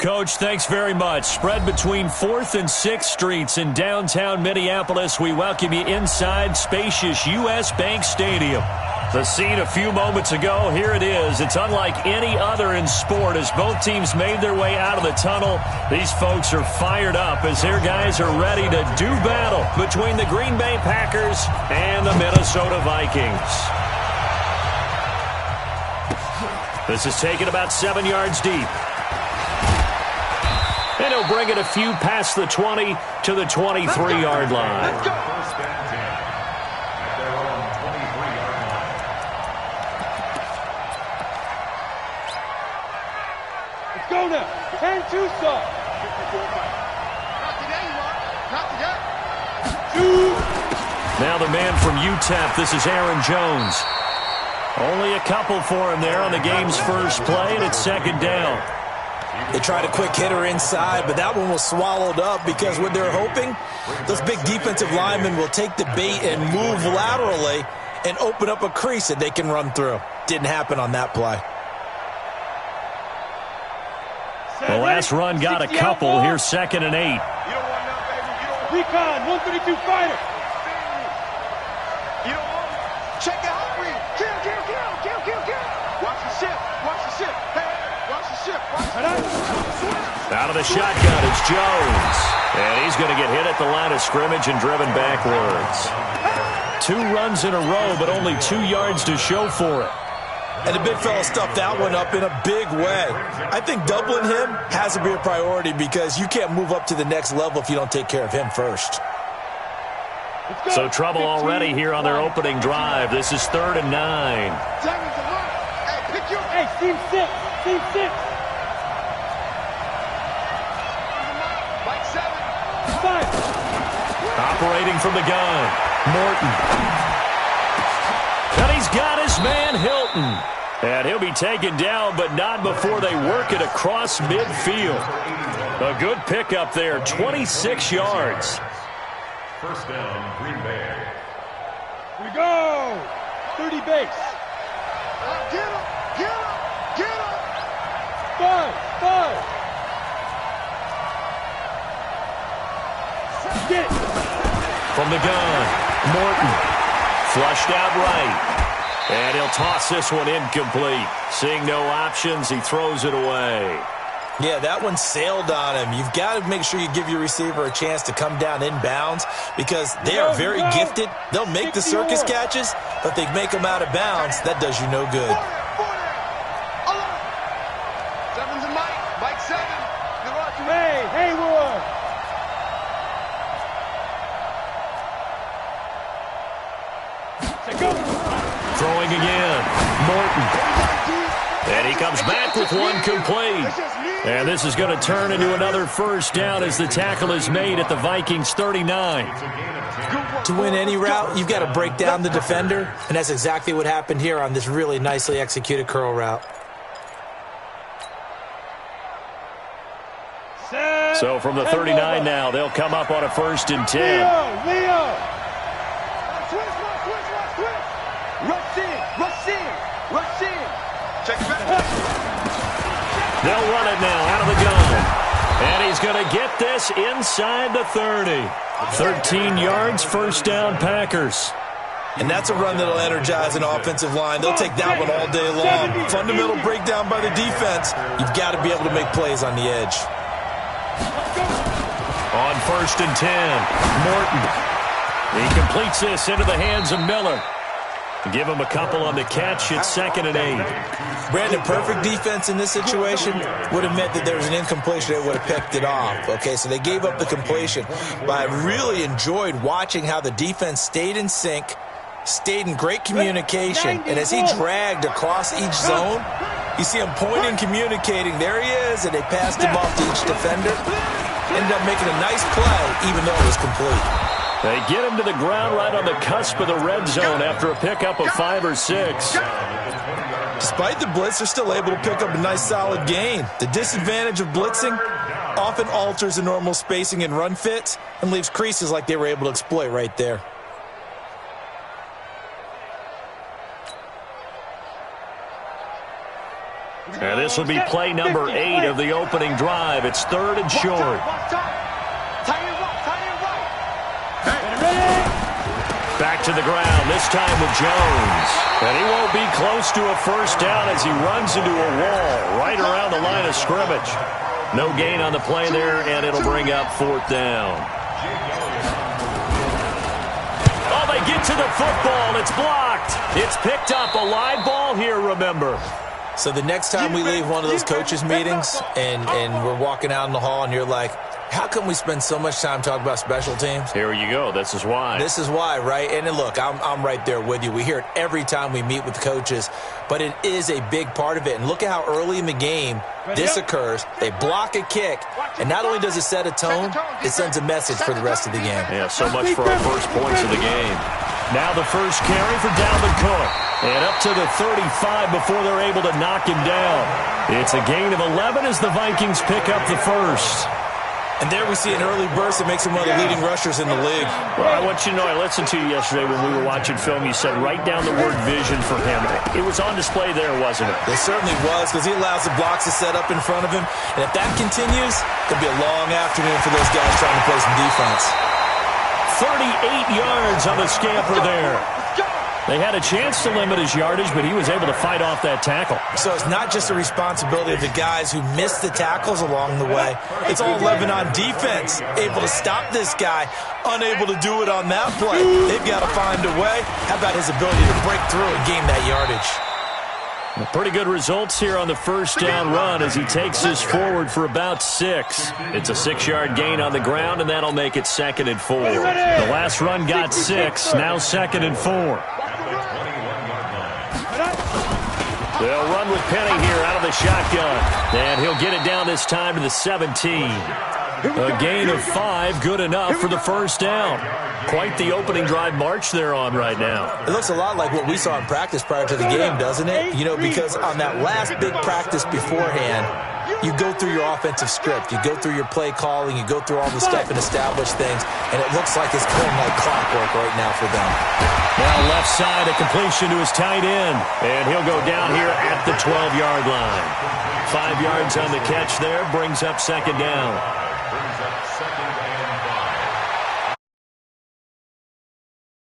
Coach. Thanks very much. Spread between 4th and 6th Streets in downtown Minneapolis. We welcome you inside spacious U.S. Bank Stadium. The scene a few moments ago, here it is. It's unlike any other in sport as both teams made their way out of the tunnel. These folks are fired up as their guys are ready to do battle between the Green Bay Packers and the Minnesota Vikings. This is taken about 7 yards deep. And he'll bring it a few past the 20 to the 23-yard line. Let's go. Let's go now. 10-2 stop. Not today. Now the man from UTEP, this is Aaron Jones. Only a couple for him there on the game's first play, and it's second down. They tried a quick hitter inside, but that one was swallowed up because what they're hoping, those big defensive linemen will take the bait and move laterally and open up a crease that they can run through. Didn't happen on that play. The last run got a couple. Here's 2nd and 8. Recon, 132 fighter. You don't want it. Check the hot read. Kill. Watch the ship. Hey, watch the ship. Out of the shotgun, it's Jones. And he's going to get hit at the line of scrimmage and driven backwards. 2 runs in a row, but only 2 yards to show for it. And the big fella stuffed that one up in a big way. I think doubling him has to be a priority because you can't move up to the next level if you don't take care of him first. So trouble already here on their opening drive. This is 3rd and 9. Hey, team 6. Team 6. Operating from the gun, Morton. And he's got his man, Hilton. And he'll be taken down, but not before they work it across midfield. A good pickup there, 26 yards. First down, Green Bay. We go. 30 base. Get him. 5. Get it. From the gun, Morton. Flushed out right. And he'll toss this one incomplete. Seeing no options, he throws it away. Yeah, that one sailed on him. You've got to make sure you give your receiver a chance to come down inbounds because they are very gifted. They'll make the circus catches, but they make them out of bounds. That does you no good. 7's a Mike 7. Hey, Hayward. Go. Throwing again, Morton. And he comes back with one complete. And this is going to turn into another first down as the tackle is made at the Vikings 39. To win any route, you've got to break down the defender, and that's exactly what happened here on this really nicely executed curl route. So from the 39 now, they'll come up on a 1st and 10. Leo. Rush in. Check it back. They'll run it now out of the gun. And he's going to get this inside the 30. 13 yards, first down, Packers. And that's a run that'll energize an offensive line. They'll take that one all day long. Fundamental breakdown by the defense. You've got to be able to make plays on the edge. On 1st and 10, Morton. He completes this into the hands of Miller. Give him a couple on the catch. It's 2nd and 8. Brandon, perfect defense in this situation would have meant that there was an incompletion that would have picked it off. Okay, so they gave up the completion. But I really enjoyed watching how the defense stayed in sync, stayed in great communication. And as he dragged across each zone, you see him pointing, communicating. There he is, and they passed him off to each defender. Ended up making a nice play, even though it was complete. They get him to the ground right on the cusp of the red zone after a pickup of 5 or 6. Despite the blitz, they're still able to pick up a nice solid gain. The disadvantage of blitzing often alters the normal spacing and run fits and leaves creases like they were able to exploit right there. And this would be play number 8 of the opening drive. It's 3rd and short. Back to the ground, this time with Jones. And he won't be close to a first down as he runs into a wall right around the line of scrimmage. No gain on the play there, and it'll bring up 4th down. Oh, they get to the football. It's blocked. It's picked up. A live ball here, remember. So the next time we leave one of those coaches' meetings and we're walking out in the hall and you're like, how come we spend so much time talking about special teams? Here you go. This is why. This is why, right? And look, I'm right there with you. We hear it every time we meet with coaches, but it is a big part of it. And look at how early in the game this occurs. They block a kick, and not only does it set a tone, it sends a message for the rest of the game. Yeah, so much for our first points of the game. Now the first carry for Dalvin Cook. And up to the 35 before they're able to knock him down. It's a gain of 11 as the Vikings pick up the first. And there we see an early burst that makes him one of the leading rushers in the league. Well, I want you to know, I listened to you yesterday when we were watching film. You said write down the word vision for him. It was on display there, wasn't it? It certainly was, because he allows the blocks to set up in front of him. And if that continues, it'll be a long afternoon for those guys trying to play some defense. 38 yards on the scamper there. They had a chance to limit his yardage, but he was able to fight off that tackle. So it's not just the responsibility of the guys who missed the tackles along the way. It's all 11 on defense, able to stop this guy, unable to do it on that play. They've got to find a way. How about his ability to break through and gain that yardage? Pretty good results here on the first down run as he takes this forward for about 6. It's a 6-yard gain on the ground, and that'll make it 2nd and 4. The last run got 6, now 2nd and 4. They'll run with Penny here out of the shotgun. And he'll get it down this time to the 17. A gain of 5, good enough for the first down. Quite the opening drive march they're on right now. It looks a lot like what we saw in practice prior to the game, doesn't it? You know, because on that last big practice beforehand, you go through your offensive script. You go through your play calling. You go through all the stuff and establish things. And it looks like it's going like clockwork right now for them. Now left side, a completion to his tight end. And he'll go down here at the 12-yard line. 5 yards on the catch there, brings up 2nd down.